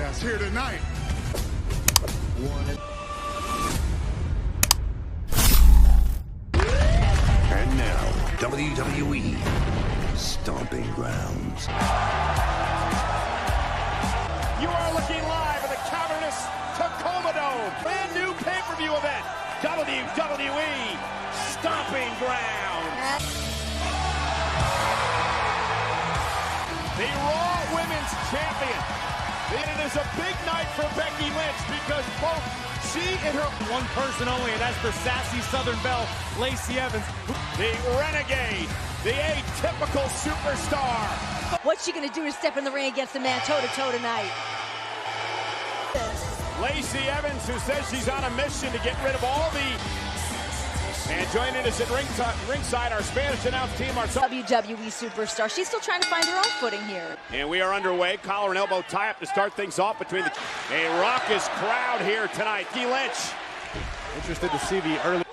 badass here tonight. And now, WWE Stomping Grounds. You are looking live at the cavernous Tacoma Dome. Brand new pay-per-view event. WWE Stomping Grounds. The Raw Women's Champion. And it is a big night for Becky Lynch because both she and her one person only, and that's the sassy Southern Belle, Lacey Evans. The Renegade, the atypical superstar. What's she gonna do to step in the ring against the man toe-to-toe tonight? Lacey Evans, who says she's on a mission to get rid of all the... And joining us at ringside, our Spanish announce team, our WWE superstar. She's still trying to find her own footing here. And we are underway. Collar and elbow tie-up to start things off between the... A raucous crowd here tonight. Becky Lynch. Interested to see the early...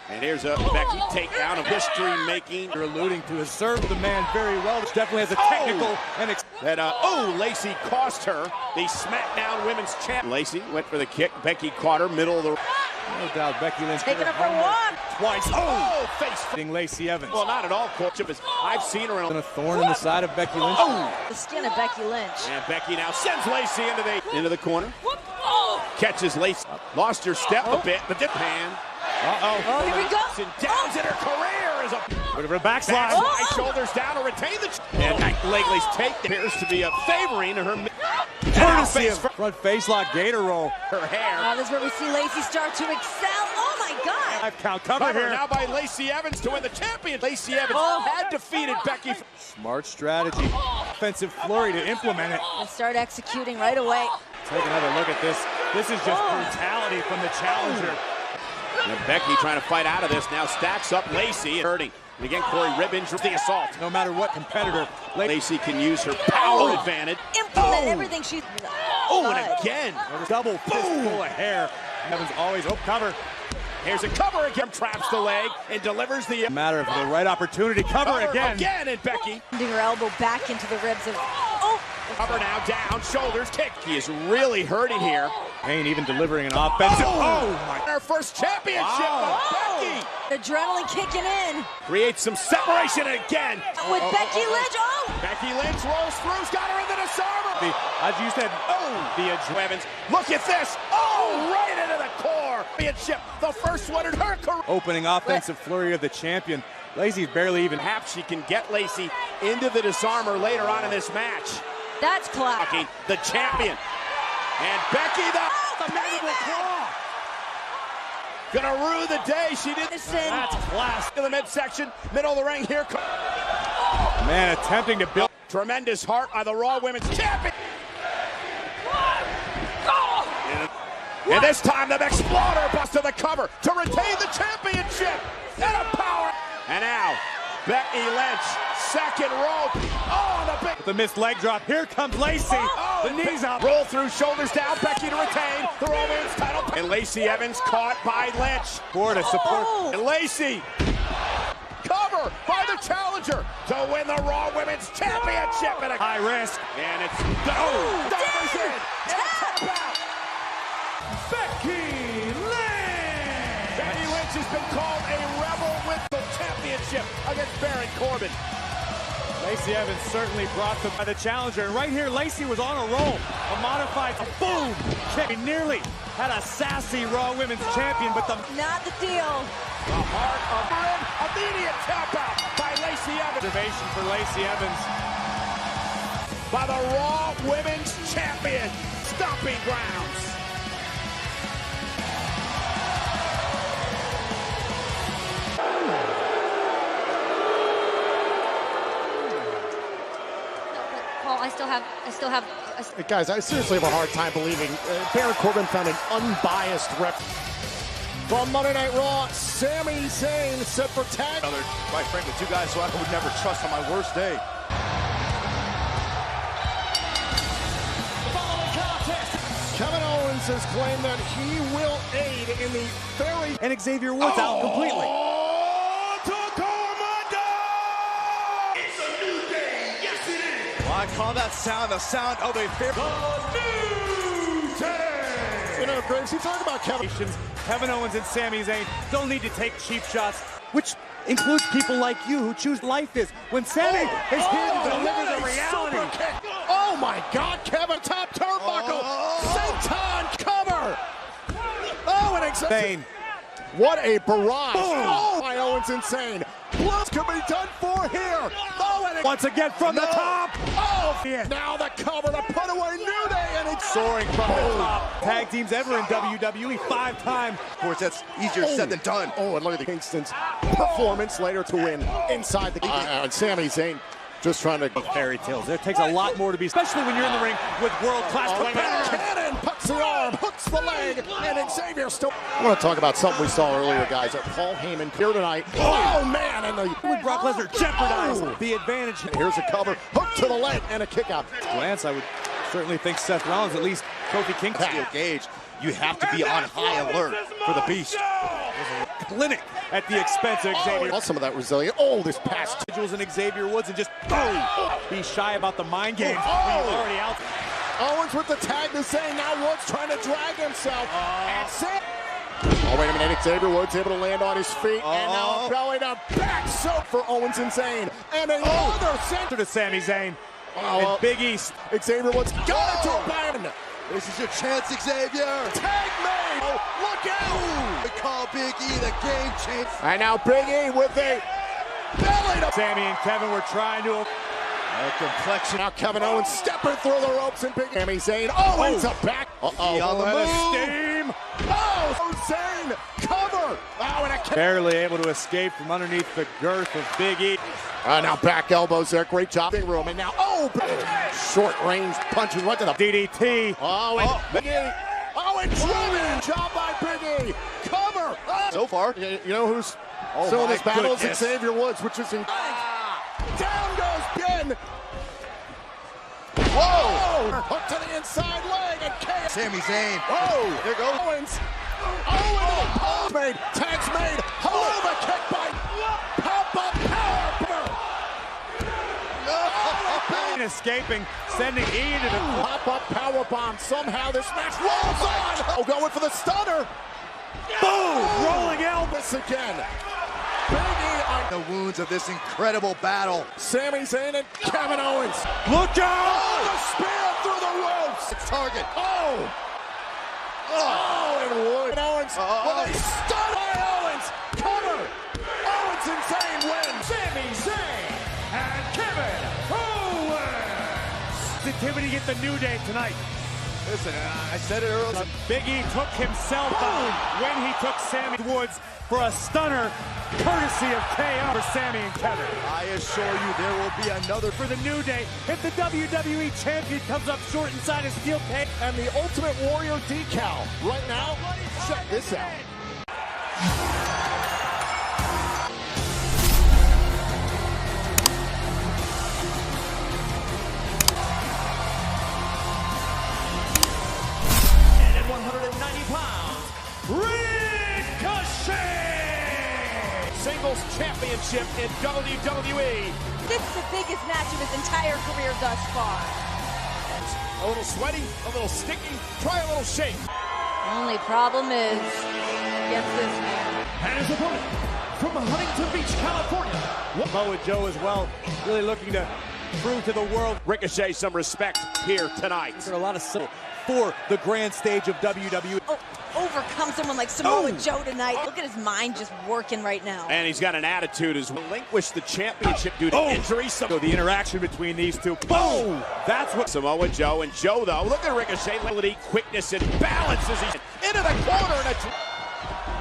And here's a Becky takedown of history-making. You're alluding to has served the man very well. Which definitely has a technical and... Lacey cost her the SmackDown Women's Champ. Lacey went for the kick. Becky caught her middle of the... No doubt Becky Lynch taking her for a walk. Twice. Face. Lacey Evans. Well, not at all, Coach. I've seen her. A thorn in the side of Becky Lynch. The skin of Becky Lynch. And Becky now sends Lacey into the corner. Catches Lacey. Lost her step a bit, but did pan. Oh, here we go. And downs in her career is a... Look at her backslide. Shoulders down to retain the... And Lately's take appears to be favoring her... Courtesy of front face lock gator roll. Her hair. This is where we see Lacey start to excel. Oh my God! 5 count cover here. Now by Lacey Evans to win the champion. Lacey Evans had defeated Becky. Smart strategy. Offensive flurry to implement it. And start executing right away. Take another look at this. This is just brutality from the challenger. And Becky trying to fight out of this now stacks up Lacey hurting. And again, Corey Ribbons the assault. No matter what competitor, Lacey can use her power advantage. Implement everything she's... and again. Double fistful of hair. Evans always, cover. Here's a cover again, traps the leg and delivers the... Matter of the right opportunity, cover again. Again, and Becky. Putting her elbow back into the ribs of... Cover now, down, shoulders, kick. He is really hurting here. Payne even delivering an offensive... my... Our first championship of Becky. Adrenaline kicking in. Creates some separation again. With Becky Lynch, Becky Lynch rolls through, got her into the disarmer. As you said, the Evans. Look at this. Right into the core. Championship, the first one in her career. Opening offensive flurry of the champion. Lacey's barely even... Perhaps she can get Lacey into the disarmer later on in this match. That's class. The champion. And Becky the mandible claw. Gonna rue the day she did. That's class. In the midsection, middle of the ring here. Man attempting to build. Tremendous heart by the Raw Women's Champion. And this time the Exploder busted the cover to retain the championship. And a power. And now, Becky Lynch, second rope. The missed leg drop. Here comes Lacey. The knees up. Roll through, shoulders down. Becky to retain the Raw Women's title. And Lacey Evans caught by Lynch. For to support. And Lacey, cover by the challenger to win the Raw Women's Championship at a high risk. And it's divers in. And tap out. Becky Lynch. Becky Lynch has been called a rebel with the championship against Baron Corbin. Lacey Evans certainly brought them by the challenger. And right here, Lacey was on a roll. A modified boom kick. He nearly had a sassy Raw Women's Champion, but not the deal. The heart of Baron, immediate tap out by Lacey Evans. Observation for Lacey Evans. By the Raw Women's Champion, Stomping Grounds. I still have. Guys, I seriously have a hard time believing Baron Corbin found an unbiased rep. From Monday Night Raw, Sami Zayn set for tag. Quite frankly, two guys who I would never trust on my worst day. Following contest, Kevin Owens has claimed that he will aid in the very... And Xavier Woods out completely. I call that sound the sound of a favorite. The new Graves, you talk about Kevin. Kevin Owens and Sami Zayn don't need to take cheap shots, which includes people like you who choose life is. When Sami is here to deliver the reality. Oh my God, Kevin, top turnbuckle. Senton cover. Oh, and Zayn. What a barrage. Oh, my Owens insane. What can be done for here? Oh, and Once again from the top. Oh, now the cover to put away New Day, and it's Soaring from the top. Tag teams ever in WWE 5 times. Of course, that's easier said than done. Oh, and look at the Kingston's performance later to win inside the and Sami Zayn just trying to fairy tales. There takes a lot more to be, especially when you're in the ring with world-class competitors. Cannon puts the arm, hooks the leg, and Xavier still. I want to talk about something we saw earlier, guys. Paul Heyman here tonight. Oh man, and With Brock Lesnar jeopardize the advantage. Here's a cover, hook to the leg, and a kick out. Glance, I would certainly think Seth Rollins, at least Kofi Kingston. Steel Cage, you have to be on high alert for the Beast. Clinic at the expense of Xavier. Some of that resilient. Oh, this pass. Individuals in Xavier Woods and just be shy about the mind games. He's already out. Owens with the tag to say now Woods trying to drag himself. Oh, wait a minute. Xavier Woods able to land on his feet. And now belly to back soap for Owens and Zayn. And another center to Sami Zayn. Oh, and Big East. Xavier Woods got it to a band. This is your chance, Xavier. Tag made. Oh, look out. We call Big E the game changer. And now Big E with a belly to Sami and Kevin were trying to. Complexion. Now Kevin Owens stepping through the ropes and Big Sami Zayn. Oh, into back. He on the move. Steam. Oh, Zayn cover. Oh, and a barely able to escape from underneath the girth of Big E. Now back elbows there. Great job. Big room. And now, short range punches right to the DDT. Oh, and Big E. Oh, and driven. Job by Big E. Cover. So far. You know who's still in this battle is Xavier Woods, which is down goes Ben. Whoa! Hook to the inside leg and KO. Sami Zayn. Oh, there goes Owens. Oh, made. Tags made. Hello, the kick by pop-up power. Escaping, sending E into the pop-up power bomb. Somehow this match rolls on. Oh, going for the stunner. Boom! Rolling elbow. This again. The wounds of this incredible battle. Sami Zayn and Kevin Owens. Look out! Oh, the spear through the ropes. It's target. Oh, and Wood. And Owens with a stun by Owens. Cover. Owens and Zayn win. Sami Zayn and Kevin Owens. Sensitivity get the New Day tonight. Listen, I said it earlier. Big E took himself out when he took Sami Woods for a stunner, courtesy of KO for Sami and Kevin. I assure you there will be another for the New Day. If the WWE Champion comes up short inside a steel cage. And the Ultimate Warrior decal. Right now, check this out. Singles championship in WWE. This is the biggest match of his entire career thus far. A little sweaty, a little sticky. Try a little shake. Only problem is against this man. And his opponent from Huntington Beach, California. Samoa Joe as well, really looking to prove to the world. Ricochet some respect here tonight. There's a lot of for the grand stage of WWE. Overcome someone like Samoa Joe tonight. Look at his mind just working right now. And he's got an attitude as relinquished the championship due to injury. So the interaction between these two. Boom! That's what Samoa Joe and Joe, though. Look at Ricochet. Ability, quickness, and balance as he's into the corner. And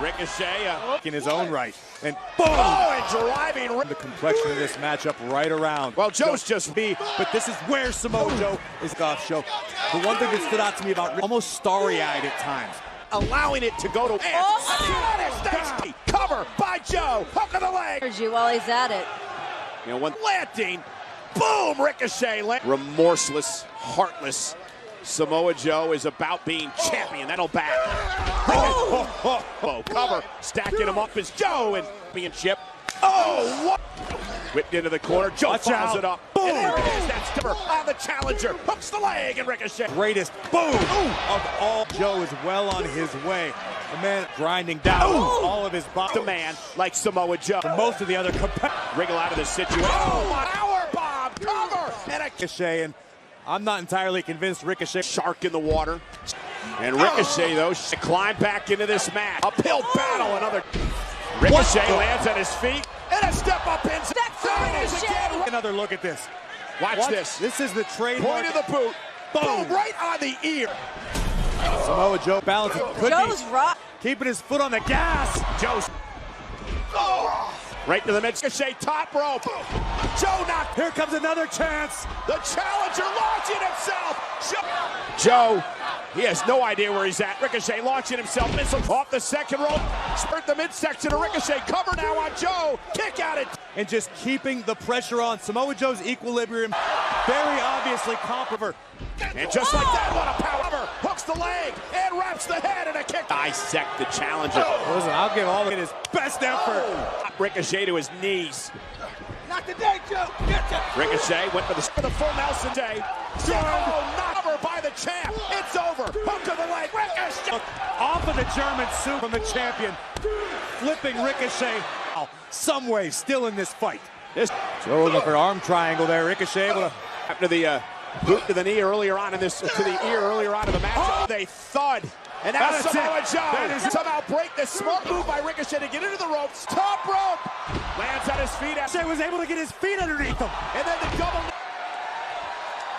Ricochet in his own right. And boom! Oh, and driving. The complexion of this matchup right around. Well, Joe's just but this is where Samoa Joe is off show. The one thing that stood out to me about almost starry-eyed at times. Allowing it to go to cover by Joe. Hook of the leg. While he's at it. You know, when landing, boom, Ricochet. Remorseless, heartless. Samoa Joe is about being champion. That'll back. Cover, stacking him up as Joe and championship. Oh, what? Whipped into the corner. Joe follows it up. Boom. And there it is. That's Timber on the challenger. Hooks the leg and Ricochet. Greatest boom of all. Joe is well on his way. The man grinding down all of his body. The man like Samoa Joe. Most of the other competitors Wriggle out of this situation. Oh, my power bomb cover and a Ricochet, and I'm not entirely convinced Ricochet. shark in the water. And Ricochet, though, climb back into this match. Uphill battle. Another Ricochet lands on his feet. And a step up inside. Another look at this. Watch this. This is the trademark. Point of the boot. Boom. Right on the ear. Samoa Joe balancing. Joe's rock. Keeping his foot on the gas. Joe's. Right to the mid. Ricochet top rope. Joe knocked. Here comes another chance. The challenger launching himself. Joe, he has no idea where he's at. Ricochet launching himself. Missile off the second rope. Spurt the midsection of Ricochet. Cover now on Joe. Kick out it. And just keeping the pressure on. Samoa Joe's equilibrium very obviously comparable. And just like that, what a power. Hooks the leg and wraps the head and a kick. Dissect the challenger. Listen, I'll give all of it his best effort. Ricochet to his knees. Knock the day, Joe. Gotcha. Ricochet went for the full Nelson day. Oh, knocked over by the champ. It's over. Hook to the leg. Ricochet. Off of the German suit from the champion. Flipping Ricochet. Some way still in this fight. Joe looking for an arm triangle there. Ricochet able to. After the boot to the knee earlier on in this, to the ear earlier on in the match. Oh, they thud. And now Samoa Joe somehow break this smart move by Ricochet to get into the ropes. Top rope. Lands on his feet. Ricochet was able to get his feet underneath him. And then the double.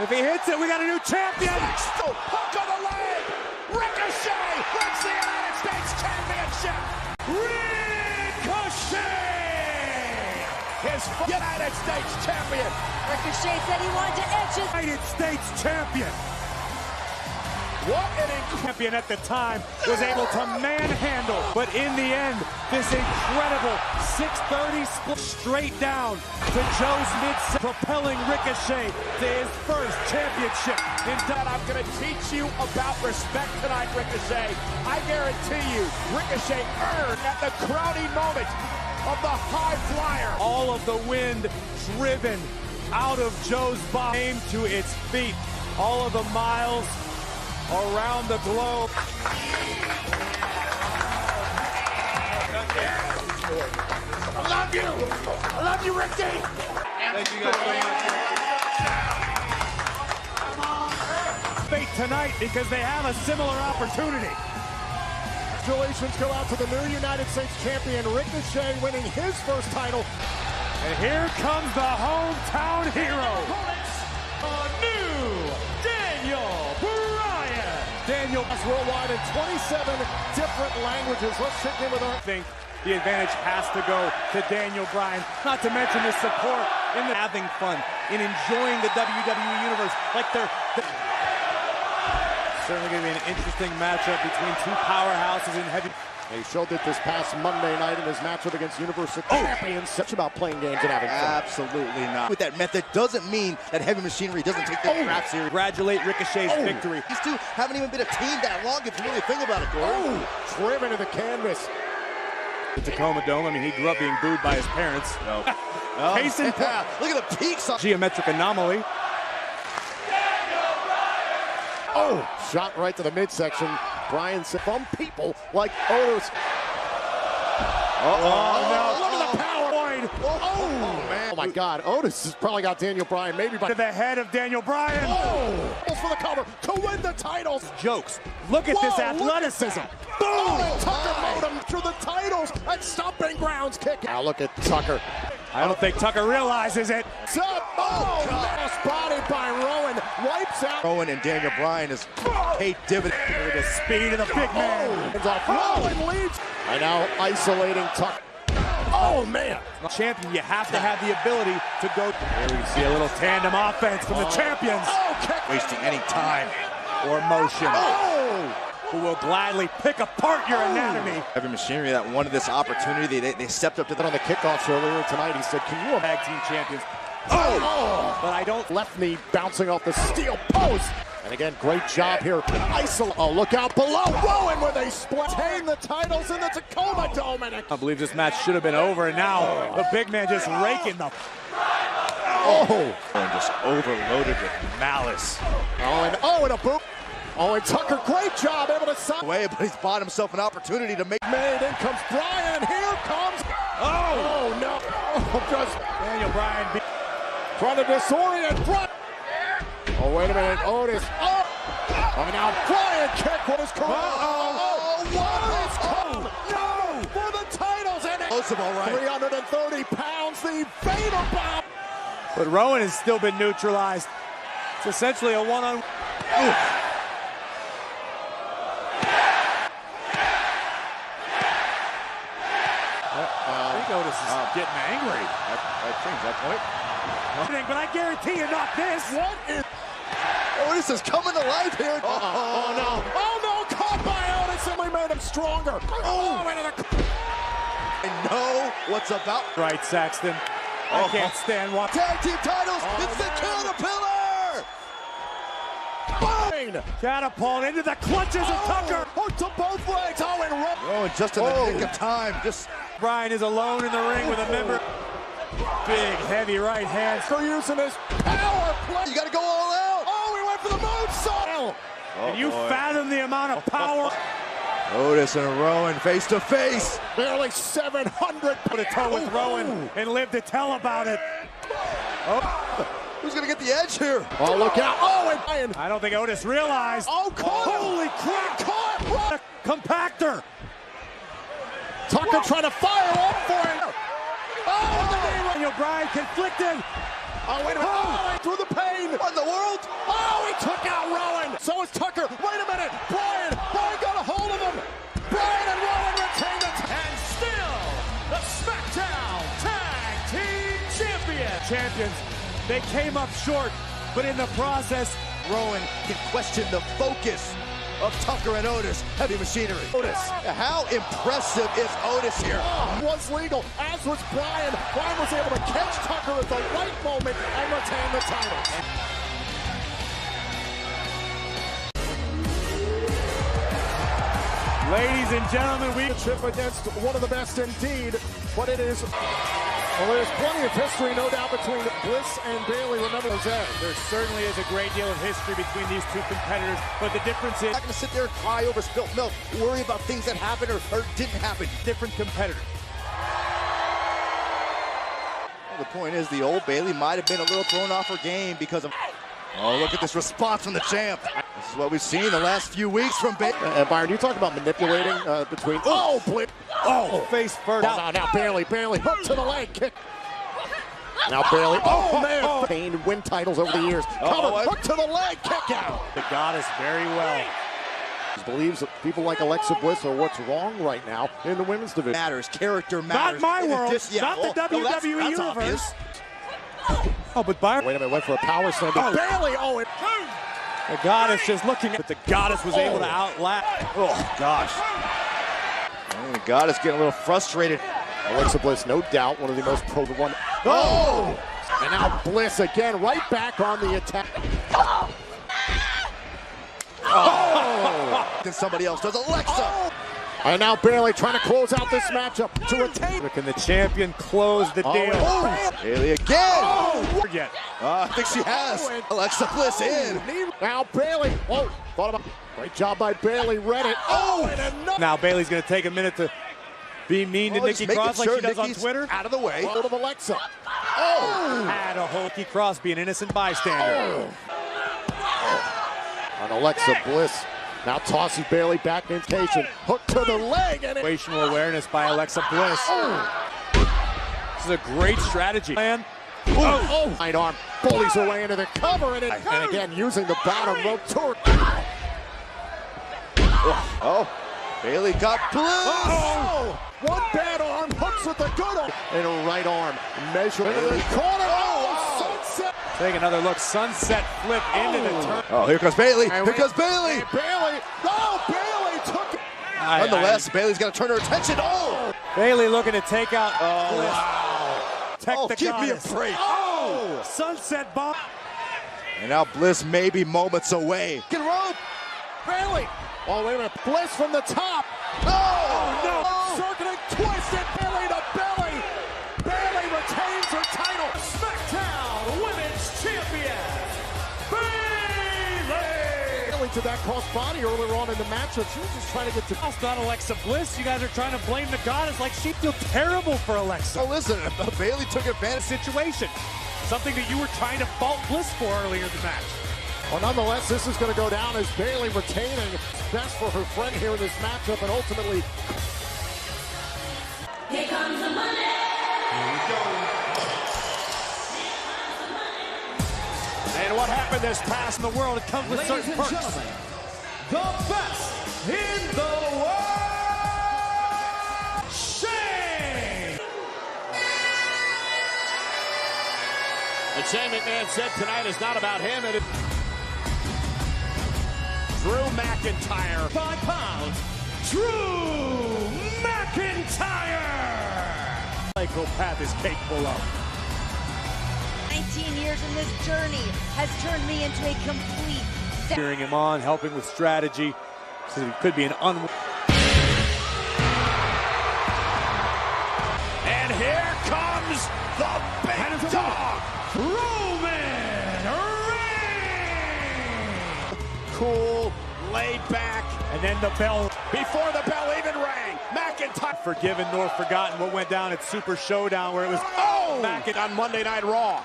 If he hits it, we got a new champion. Hook on the leg. Ricochet wins the United States Championship. Ricochet, his United States champion. Ricochet said he wanted to etch his United States champion. What an incredible Champion at the time was able to manhandle, but in the end, this incredible 630 split straight down to Joe's mid, propelling Ricochet to his first championship. In that, I'm going to teach you about respect tonight, Ricochet. I guarantee you, Ricochet earned at the crowning moment of the high flyer. All of the wind driven out of Joe's body came to its feet. All of the miles around the globe. I love you. I love you, Ricky. Thank you guys so much. Fate tonight because they have a similar opportunity. Congratulations go out to the new United States champion, Ricochet, winning his first title. And here comes the hometown hero. A new Daniel Bryan. Daniel is worldwide in 27 different languages. Let's check in with our. I think the advantage has to go to Daniel Bryan, not to mention his support in the having fun, in enjoying the WWE Universe like they're certainly going to be an interesting matchup between two powerhouses in heavy. He showed it this past Monday night in his matchup against Universal Champions. Such about playing games and having fun. Absolutely not. With that method doesn't mean that Heavy Machinery doesn't take their crap serious. Congratulate Ricochet's victory. These two haven't even been a team that long if you really think about it, Corey. Driven to the canvas. The Tacoma Dome, I mean, he grew up being booed by his parents. So. Case in point. Look at the peaks. Geometric anomaly. Oh, shot right to the midsection. Bryan said from people like Otis. Oh, no. Look at the power. Oh, man. Oh, my God. Otis has probably got Daniel Bryan maybe by to the head of Daniel Bryan. Oh, for the cover to win the titles. Jokes. Look at this athleticism. Boom! Oh, Tucker made him to the titles at Stomping Grounds kick. Now look at Tucker. I don't think Tucker realizes it. Oh, God. Spotted by Rowan. Wipes out. Rowan and Daniel Bryan is paid dividend. Look at the speed of the big man. Rowan leads. And now isolating Tucker. Oh, man. Champion, you have to have the ability to go. Here we see a little tandem offense from the champions. Oh, kick. Wasting any time or motion. Oh. Who will gladly pick apart your anatomy. Heavy Machinery that wanted this opportunity. They stepped up to that on the kickoff earlier tonight. He said, can you tag team champions? Oh! But I don't. Left knee bouncing off the steel post. And again, great job here. Oh, look out below. Rowan with a split. Retain the titles in the Tacoma Dome. I believe this match should have been over, and now the big man just raking the. And just overloaded with malice. And a boot. And Tucker, great job, able to stop. Away, but he's bought himself an opportunity to make. Made, in comes Bryan, and here comes. Oh no! Just Daniel Bryan trying to disorient Bryan. Oh, wait a minute, Otis. Oh, now Bryan kick. What is coming? What is coming? No! For the titles and Explosive, all right. 330 pounds, the fatal bomb. But Rowan has still been neutralized. It's essentially a one-on. I think Otis is getting angry. I changed that point. But I guarantee you not this. What is... Otis is coming to life here. Oh no, caught by Otis, and we made him stronger. I know what's about. Right, Saxton. I can't stand watching. Tag team titles. It's the Caterpillar. Catapult into the clutches of Tucker. Hook to both legs. And Rowan just in the nick of time. Just Bryan is alone in the ring with a member. Big, heavy right hand. for using his power play. you got to go all out. We went for the moonsault. Can you fathom the amount of power? Otis and Rowan face to face. Barely 700. Put a toe with Rowan and live to tell about it. Who's gonna get the edge here? Oh, look out. And Bryan. I don't think Otis realized. Holy crap! Caught. A compactor. Tucker trying to fire up for him. Daniel Bryan conflicted. Wait a minute. Through the pain. What in the world? He took out Rowan. So is Tucker. Wait a minute. Bryan got a hold of him. Bryan and Rowan retain the And still, the SmackDown Tag Team Champions. They came up short, but in the process, Rowan can question the focus of Tucker and Otis. Heavy machinery. Otis. How impressive is Otis here? was legal, as was Bryan. Bryan was able to catch Tucker at the right moment and retain the title. ladies and gentlemen, we Chip against one of the best indeed, but it is. Well, there's plenty of history, no doubt, between Bliss and Bayley. Remember that. There certainly is a great deal of history between these two competitors, but the difference is Not going to sit there and cry over spilt milk, worry about things that happened or didn't happen. different competitors. Well, the point is, the old Bayley might have been a little thrown off her game because of. Oh, look at this response from the champ. This is what we've seen the last few weeks from Bayley. Byron, you talk about manipulating between. Blip. Face first. Now Bayley hook to the leg kick. Now Bayley. Man. Pain win titles over the years. Hook to the leg kick out. The goddess very well. Believes that people like Alexa Bliss are what's wrong right now in the women's division. Matters, character matters. Not my world, Yeah, not the WWE that's universe. obvious. Oh, but Byron. Wait a minute, went for a power slam. Bayley, The goddess just looking at, but the goddess was able to outlast. Oh, gosh. And the goddess getting a little frustrated. Alexa Bliss, no doubt, one of the most one. And now Bliss again, right back on the attack. Then somebody else does. Alexa. And now Bayley trying to close out this matchup to retain. Can the champion close the deal? Bayley again. Forget. I think she has. Alexa Bliss in. Now Bayley. Thought about. Great job by Bayley. Read it. And another. Now Bayley's going to take a minute to be mean to Nikki Cross like she does on Twitter. Out of the way. Hold of Alexa. Had a whole Nikki Cross be an innocent bystander. And Alexa Bliss now tosses Bayley back in station. Hook to the leg. And Situational awareness by Alexa Bliss. This is a great strategy. Man. Right arm bullies her way into the cover. And again, using the bottom rope tour. Bayley got Bliss. One bad arm hooks with the good arm. And a right arm measure into the corner. Sunset. Take another look. Sunset flip into the turn. Oh, here comes Bayley. Here comes Bayley. Bayley. Bayley took it. Nonetheless, Bayley's got to turn her attention. Bayley looking to take out Bliss. Oh, the give me a goddess. break. Sunset bomb. And now Bliss may be moments away. Get rope. Bayley. Wait a minute. Bliss from the top. Circling, twisted. Bayley to belly. Bayley retains her title. SmackDown to that crossbody earlier on in the matchup. She was just trying to get to... It's not Alexa Bliss. You guys are trying to blame the goddess like she feels terrible for Alexa. Oh, listen, Bayley took advantage. Situation. Something that you were trying to fault Bliss for earlier in the match. Well, nonetheless, this is going to go down as Bayley retaining best for her friend here in this matchup, and ultimately... Here comes the money! Here we go. And what happened this past In the world, it comes with certain perks. the best in the world, Shane! And Shane McMahon said tonight is not about him. Drew McIntyre. 5 pounds. Drew McIntyre! Psychopath is capable of. 19 years in this journey has turned me into a complete... Cheering him on, helping with strategy. So it could be an And here comes the big dog, Roman Reigns! Cool, laid back. And then the bell. Before the bell even rang, McIntyre. Forgiven nor forgotten what went down at Super Showdown, where it was McIntyre on Monday Night Raw.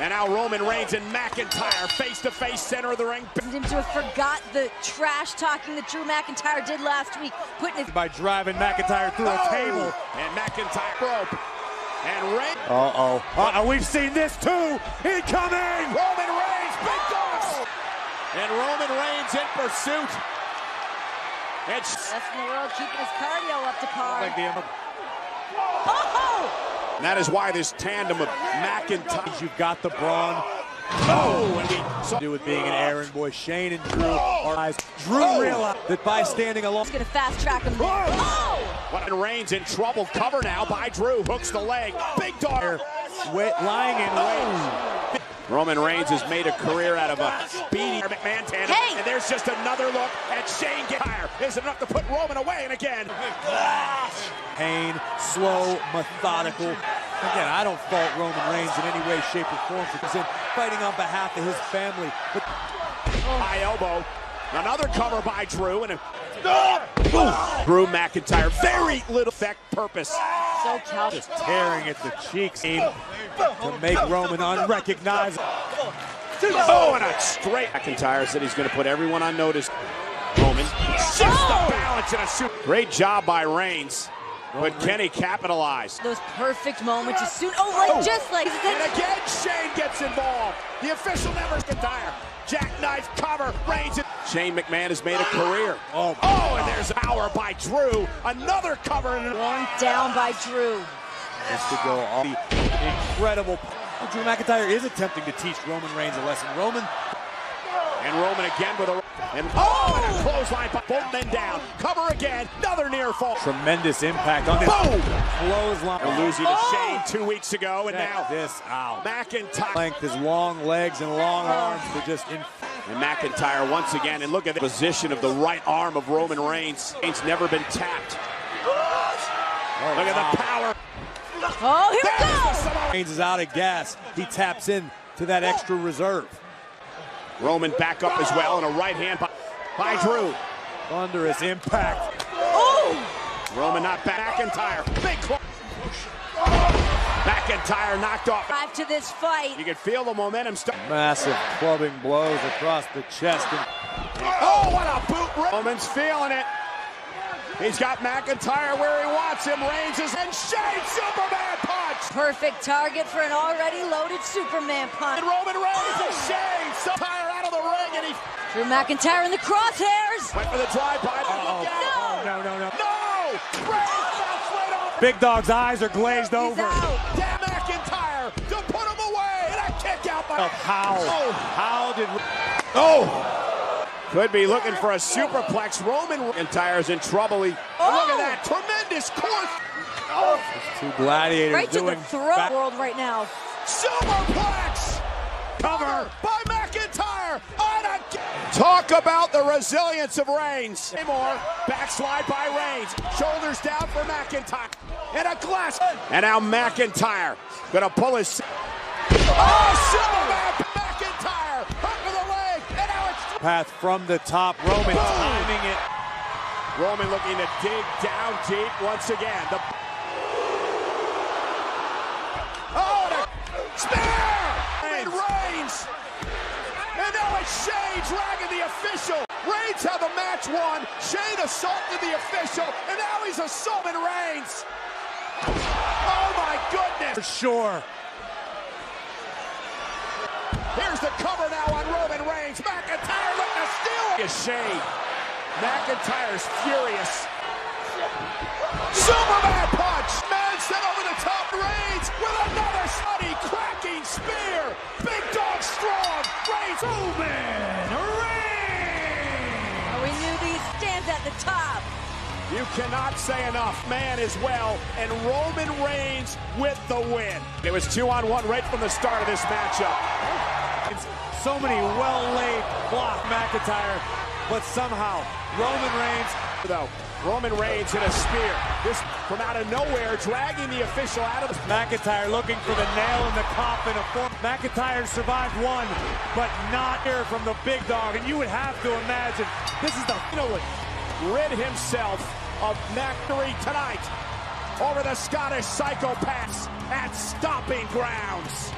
And now Roman Reigns and McIntyre face-to-face center of the ring. Him to have forgot the trash talking that Drew McIntyre did last week, putting his... by driving McIntyre through a table. And McIntyre broke. And Reigns. We've seen this too. Incoming. Roman Reigns, big dogs. And Roman Reigns in pursuit. Best in the world, keeping his cardio up to par. Like the And that is why this tandem of McIntyre. You've got the brawn. And we saw Do with being an errand boy. Shane and Drew are eyes. Drew realized that by standing alone. He's going to fast track him there. And Reigns in trouble. Cover now by Drew. Hooks the leg. Big dog. Lying in wait. Roman Reigns has made a career out of a speedy McMahon tandem. Hey. And there's just another look at Shane get higher. Is enough to put Roman away. And again. Pain, slow, methodical. Again, I don't fault Roman Reigns in any way, shape, or form for he's in fighting on behalf of his family. But high elbow. Another cover by Drew. And Drew McIntyre. Very little effect purpose. So calculated. just tearing at the cheeks to make Roman unrecognizable. And a straight. McIntyre said he's going to put everyone on notice. Roman shifts the balance in a suit. Great job by Reigns. But can he capitalize? Those perfect moments as soon. Just like this. And again, Shane gets involved. The official never McIntyre. Jackknife cover. Reigns. Shane McMahon has made a career. And there's power by Drew. Another cover. One down by Drew. Just to go all the incredible. Drew McIntyre is attempting to teach Roman Reigns a lesson. And Roman again with a... And a clothesline by both men down. Cover again. Another near fall. Tremendous impact on this clothesline. And losing to Shane 2 weeks ago. And now this out. McIntyre. Length, his long legs and long arms to just... And McIntyre once again. And look at the position of the right arm of Roman Reigns. Reigns never been tapped. Look at the power. Here we go. Reigns is out of gas. He taps in to that extra reserve. Roman back up as well, and a right hand by Drew. Thunderous impact. Roman not back. McIntyre. Big club. McIntyre knocked off. Drive to this fight. You can feel the momentum start. Massive clubbing blows across the chest. What a boot. Roman's feeling it. He's got McIntyre where he wants him. Reigns is and Shane Superman punch. Perfect target for an already loaded Superman punch. And Roman Reigns and Shane McIntyre out of the ring, and he Drew McIntyre in the crosshairs. went for the drive-by. No. No! Reigns bounced right off. Big Dog's eyes are glazed He's over. out. Damn McIntyre to put him away, and a kick out by. How did? Could be looking for a superplex. Roman McIntyre's in trouble. Look at that tremendous course. Two gladiators Right to the doing throat world right now. Superplex cover by McIntyre. Talk about the resilience of Reigns. More backslide by Reigns. Shoulders down for McIntyre. And a glass. And now McIntyre gonna pull his. Superman McIntyre. Hook of the leg. And now it's. path from the top. Roman timing it. Roman looking to dig down deep once again. Spear! And Reigns! And now it's Shane dragging the official. Reigns had the match won. Shane assaulted the official, and now he's assaulting Reigns. Oh my goodness! For sure. Here's the cover now on Roman Reigns. McIntyre looking to steal it. Shane. McIntyre's furious. Superman punch! Man set over the top. Reigns with another slutty cracking spear. Big dog strong. Reigns. Roman Reigns! We knew these stands at the top. You cannot say enough. Man as well. And Roman Reigns with the win. It was 2-on-1 right from the start of this matchup. So many well-laid block McIntyre, but somehow Roman Reigns. Though Roman Reigns hit a spear. This from out of nowhere, dragging the official out of the... McIntyre looking for the nail in the coffin. McIntyre survived one, but not here from the big dog. And you would have to imagine this is the rid himself of victory tonight over the Scottish Psychopaths at Stomping Grounds.